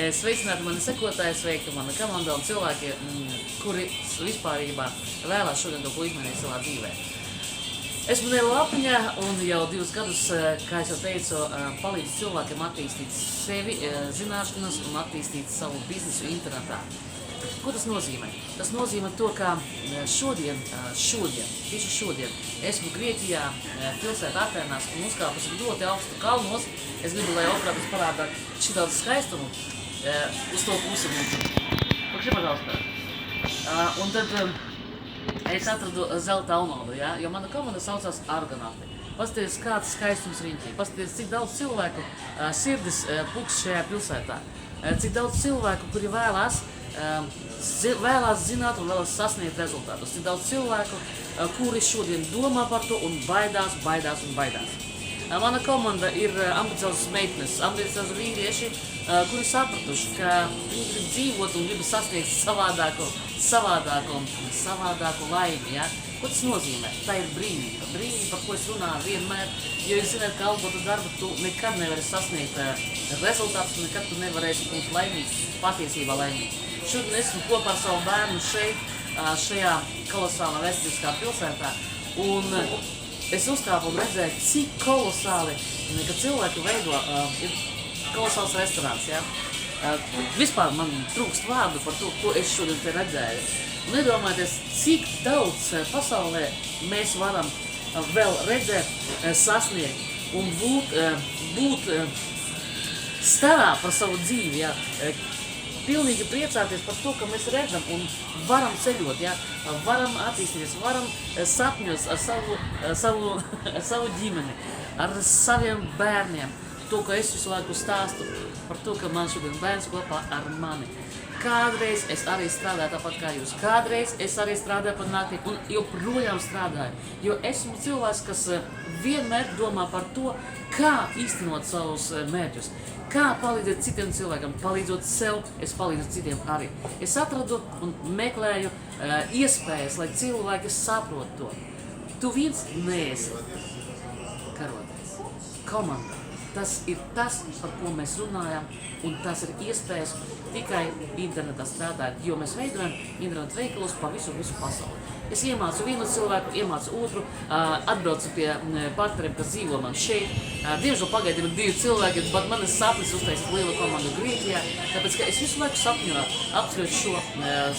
Sveicināti mani sekotāji, sveika mana komanda un cilvēki, kuri vispārībā vēlās šodien kaut ko izmainīt savā dzīvē. Esmu Nela Lapiņa un jau 2 gadus, kā es jau teicu, palīdzu cilvēkiem attīstīt sevi, zināšanas un attīstīt savu biznesu internetā. Ko tas nozīmē? Tas nozīmē to, ka tieši šodien, esmu Grieķijā, pilsētā Atēnās un uzkāpus ļoti augstu kalnos. Es gribu, lai operātors parādā šitādus skaistumu uz to pusi. Pakši, pagaustā. Un tad es atradu zelta aunodu, ja? Jo mana komanda saucās Argonauti. Paskaties, kāds skaistums riņķī. Paskaties, cik daudz cilvēku sirdis puks šajā pilsētā. Cik daudz cilvēku, kuri vēlās zināt un vēlas sasniegt rezultātus. Cik daudz cilvēku, kuri šodien domā par to un baidās. Mana komanda ir ambiciozas meitenes, ambiciozi vīrieši, kuri sapratuši, ka viņi grib dzīvot un grib sasniegt savādāku laimi. Ja? Ko tas nozīmē? Tā ir brīvība. Brīvība, par ko es runāju vienmēr, jo jūs zināt, ka algotu darbu tu nekad nevari sasniegt rezultātus, nekad tu nevarēsi būt laimīgs, patiesībā laimīgs. Šodien esmu kopā ar savu bērnu šeit, šajā kolosālā vēsturiskā pilsētā, un es uzkāpu un redzēju, cik kolosāli, ka cilvēki veido, ir kolosāls restorāns, ja? Vispār man trūkst vārdu par to, ko es šodien te redzēju. Un iedomājieties, cik daudz pasaulē mēs varam vēl redzēt, sasniegt un būt starā par savu dzīvi, ja? Pilnīgi priecāties par to, ka mēs redzam un varam ceļot, ja? Varam attīstīties, varam sapņos ar savu ģimeni, ar saviem bērniem. To, ko es visu laiku stāstu par to, ka man šodien bērns kopā ar mani. Kādreiz es arī strādāju tāpat kā jūs. Kādreiz es arī strādāju par naktī un joprojām strādāju. Jo esmu cilvēks, kas vienmēr domā par to, kā īstenot savus mērķus. Kā palīdzēt citiem cilvēkiem, palīdzot sev, es palīdzu citiem arī. Es atradu un meklēju iespējas, lai cilvēki saprot to. Tu viens neesi karotais. Komanda. Tas ir tas, par ko mēs runājam, un tas ir iespējas tikai internetā strādāt, jo mēs veidojam internetu veikalus pa visu pasauli. Es iemācu vienu cilvēku, iemācu otru, atbraucu pie partneriem, kas dzīvo man šeit. Diemžēl pagaidām ir 2 cilvēki, bet man ir sapnis uztaisīt lielu komandu Grieķijā, tāpēc, ka es visu laiku sapņoju apceļot šo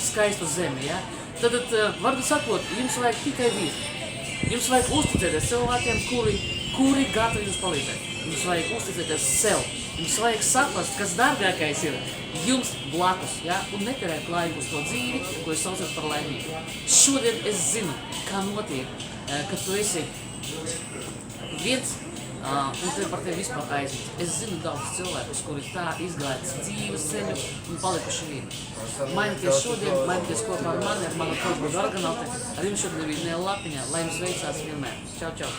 skaistu zemi. Ja? Tad, varbūt sakot, jums vajag tikai vietu. Jums vajag uzticēties cilvēkiem, kuri gatavi jums palīdzēt. Jums vajag uzticēties sev. Jums vajag saprast, kas dārgākais ir jums blakus, ja? Un neterēt laiku uz to dzīvi, ko es saucu par laimīgu. Šodien es zinu, kā notiek, ka tu esi viens un tev par tevi vispār aizmirst. Es zinu daudz cilvēkus, kuri tā izgājas dzīves ceļu un palikuši vieni. Mainieties šodien, mainieties kopā ar mani, ar manu komandu Argonauti. Ar jums šodien bija Nela Lapiņa, lai jums veicās vienmēr. Čau, čau!